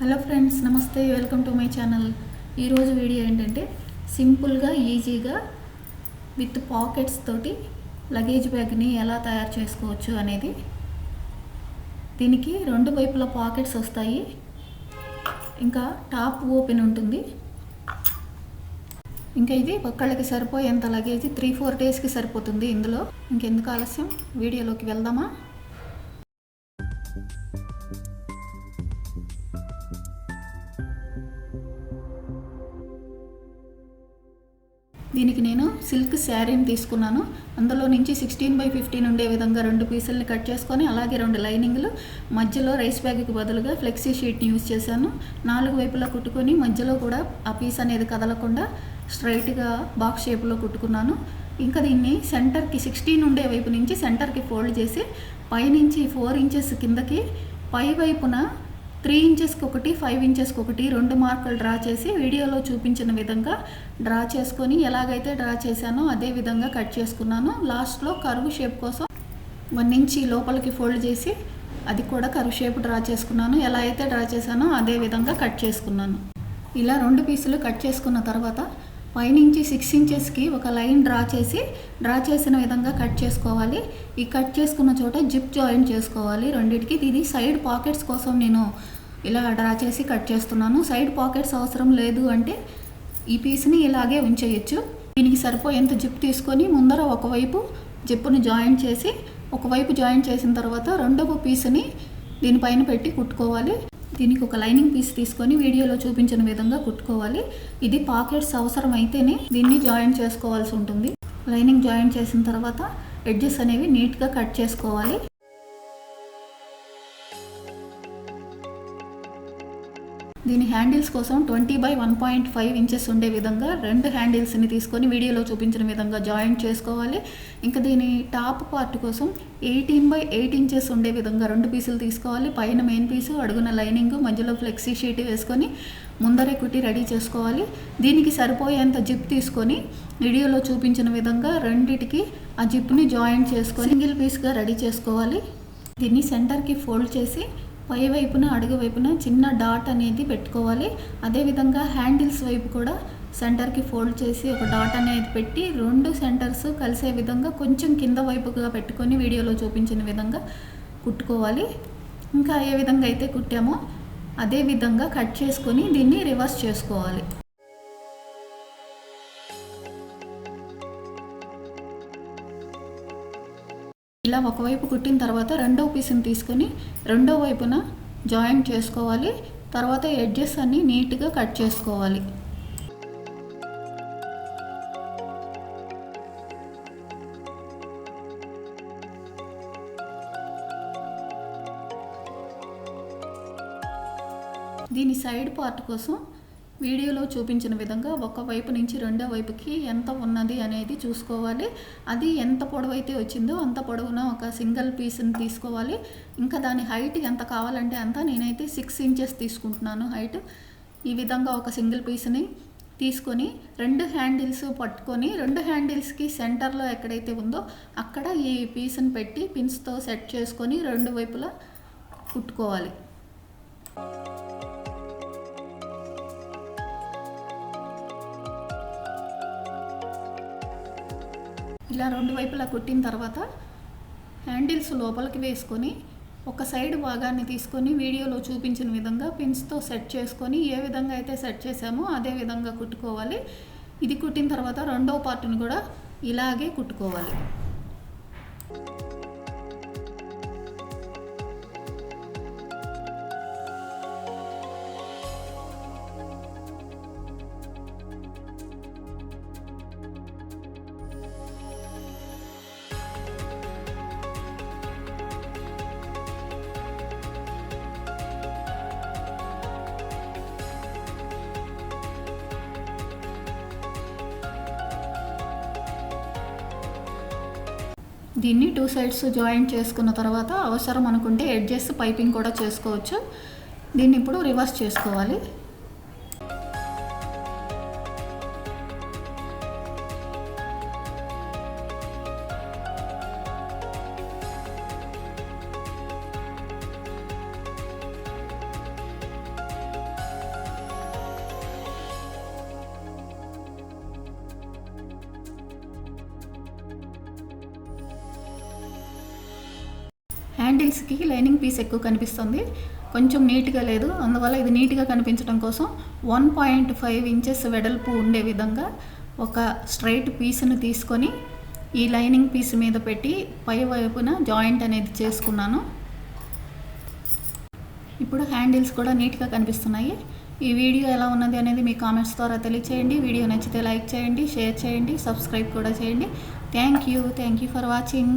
Hello friends, నమస్తే. Welcome to my channel. ఈరోజు video ఏంటంటే సింపుల్గా ఈజీగా విత్ పాకెట్స్ తోటి లగేజ్ బ్యాగ్ని ఎలా తయారు చేసుకోవచ్చు అనేది. దీనికి రెండు వైపుల పాకెట్స్ వస్తాయి, ఇంకా టాప్ ఓపెన్ ఉంటుంది. ఇంకా ఇది ఒక్కళ్ళకి సరిపోయేంత లగేజ్ 3-4 డేస్కి సరిపోతుంది ఇందులో. ఇంకెందుకు ఆలస్యం, వీడియోలోకి వెళ్దామా? దీనికి నేను సిల్క్ శారీని తీసుకున్నాను. అందులో నుంచి 16x15 ఉండే విధంగా 2 పీసుల్ని కట్ చేసుకొని, అలాగే 2 లైనింగ్లు, మధ్యలో రైస్ బ్యాగ్కి బదులుగా ఫ్లెక్సీ షీట్ని యూజ్ చేశాను. 4 వైపులా కుట్టుకొని మధ్యలో కూడా ఆ పీస్ అనేది కదలకుండా స్ట్రైట్గా బాక్స్ షేప్లో కుట్టుకున్నాను. ఇంకా దీన్ని సెంటర్కి 16 ఉండే వైపు నుంచి సెంటర్కి ఫోల్డ్ చేసి పైనుంచి 4 ఇంచెస్ కిందకి, పై వైపున 3 ఇంచెస్కి ఒకటి, 5 ఇంచెస్కి ఒకటి 2 మార్కులు డ్రా చేసి వీడియోలో చూపించిన విధంగా డ్రా చేసుకొని, ఎలాగైతే డ్రా చేశానో అదే విధంగా కట్ చేసుకున్నాను. లాస్ట్లో కర్వ్ షేప్ కోసం 1 ఇంచ్ లోపలికి ఫోల్డ్ చేసి అది కూడా కర్వ్ షేప్ డ్రా చేసుకున్నాను. ఎలా అయితే డ్రా చేశానో అదే విధంగా కట్ చేసుకున్నాను. ఇలా 2 పీసులు కట్ చేసుకున్న తర్వాత పైనుంచి 6 ఇంచెస్కి ఒక లైన్ డ్రా చేసిన విధంగా కట్ చేసుకోవాలి. ఈ కట్ చేసుకున్న చోట జిప్ జాయింట్ చేసుకోవాలి రెండిటికి. ఇది సైడ్ పాకెట్స్ కోసం నేను ఇలా డ్రా చేసి కట్ చేస్తున్నాను. సైడ్ పాకెట్స్ అవసరం లేదు అంటే ఈ పీస్ని ఇలాగే ఉంచేయచ్చు. దీనికి సరిపోయేంత జిప్ తీసుకొని ముందర ఒకవైపు జిప్పుని జాయింట్ చేసి, ఒకవైపు జాయింట్ చేసిన తర్వాత రెండవ పీస్ని దీనిపైన పెట్టి కుట్టుకోవాలి. దీనికి ఒక లైనింగ్ పీస్ తీసుకొని వీడియోలో చూపించిన విధంగా కుట్టుకోవాలి. ఇది పాకెట్స్ అవసరం అయితేనే దీన్ని జాయింట్ చేసుకోవాల్సి ఉంటుంది. లైనింగ్ జాయింట్ చేసిన తర్వాత ఎడ్జెస్ అనేవి నీట్గా కట్ చేసుకోవాలి. దీని హ్యాండిల్స్ కోసం 20x1.5 ఇంచెస్ ఉండే విధంగా 2 హ్యాండిల్స్ని తీసుకొని వీడియోలో చూపించిన విధంగా జాయింట్ చేసుకోవాలి. ఇంకా దీని టాప్ పార్ట్ కోసం 18x8 ఇంచెస్ ఉండే విధంగా 2 పీసులు తీసుకోవాలి. పైన మెయిన్ పీసు, అడుగున లైనింగ్, మధ్యలో ఫ్లెక్సీ షీట్ వేసుకొని ముందరే కుట్టి రెడీ చేసుకోవాలి. దీనికి సరిపోయేంత జిప్ తీసుకొని వీడియోలో చూపించిన విధంగా రెండిటికి ఆ జిప్ని జాయింట్ చేసుకొని సింగిల్ పీస్గా రెడీ చేసుకోవాలి. దీన్ని సెంటర్కి ఫోల్డ్ చేసి పై వైపున, అడుగు వైపున చిన్న డాట్ అనేది పెట్టుకోవాలి. అదేవిధంగా హ్యాండిల్స్ వైపు కూడా సెంటర్కి ఫోల్డ్ చేసి ఒక డాట్ అనేది పెట్టి 2 సెంటర్స్ కలిసే విధంగా కొంచెం కింద వైపుగా పెట్టుకొని వీడియోలో చూపించిన విధంగా కుట్టుకోవాలి. ఇంకా ఏ విధంగా అయితే కుట్టామో అదే విధంగా కట్ చేసుకొని దీన్ని రివర్స్ చేసుకోవాలి. ఇలా ఒకవైపు కుట్టిన తర్వాత రెండవ పీస్ని తీసుకొని రెండో వైపున జాయింట్ చేసుకోవాలి. తర్వాత ఎడ్జెస్ అన్ని నీట్గా కట్ చేసుకోవాలి. దీని సైడ్ పార్ట్ కోసం వీడియోలో చూపించిన విధంగా ఒక వైపు నుంచి రెండో వైపుకి ఎంత ఉన్నది అనేది చూసుకోవాలి. అది ఎంత పొడవైతే వచ్చిందో అంత పొడవున ఒక సింగిల్ పీస్ని తీసుకోవాలి. ఇంకా దాని హైట్ ఎంత కావాలంటే అంత. నేనైతే 6 ఇంచెస్ తీసుకుంటున్నాను హైట్. ఈ విధంగా ఒక సింగిల్ పీస్ని తీసుకొని 2 హ్యాండిల్స్ పట్టుకొని 2 హ్యాండిల్స్కి సెంటర్లో ఎక్కడైతే ఉందో అక్కడ ఈ పీస్ని పెట్టి పిన్స్తో సెట్ చేసుకొని 2 వైపులా కుట్టుకోవాలి. ఇలా 2 వైపులా కుట్టిన తర్వాత హ్యాండిల్స్ లోపలికి వేసుకొని ఒక సైడ్ భాగాన్ని తీసుకొని వీడియోలో చూపించిన విధంగా పిన్స్తో సెట్ చేసుకొని ఏ విధంగా అయితే సెట్ చేసామో అదే విధంగా కుట్టుకోవాలి. ఇది కుట్టిన తర్వాత రెండో పార్ట్ని కూడా ఇలాగే కుట్టుకోవాలి. దీన్ని 2 సైడ్స్ జాయింట్ చేసుకున్న తర్వాత అవసరం అనుకుంటే ఎడ్జెస్ పైపింగ్ కూడా చేసుకోవచ్చు. దీన్ని ఇప్పుడు రివర్స్ చేసుకోవాలి. హ్యాండిల్స్కి లైనింగ్ పీస్ ఎక్కువ కనిపిస్తుంది, కొంచెం నీట్గా లేదు. అందువల్ల ఇది నీట్గా కనిపించడం కోసం 1.5 ఇంచెస్ వెడల్పు ఉండే విధంగా ఒక స్ట్రైట్ పీస్ను తీసుకొని ఈ లైనింగ్ పీస్ మీద పెట్టి పై వైపున జాయింట్ అనేది చేసుకున్నాను. ఇప్పుడు హ్యాండిల్స్ కూడా నీట్గా కనిపిస్తున్నాయి. ఈ వీడియో ఎలా ఉన్నది అనేది మీ కామెంట్స్ ద్వారా తెలియచేయండి. వీడియో నచ్చితే లైక్ చేయండి, షేర్ చేయండి, సబ్స్క్రైబ్ కూడా చేయండి. Thank you for watching.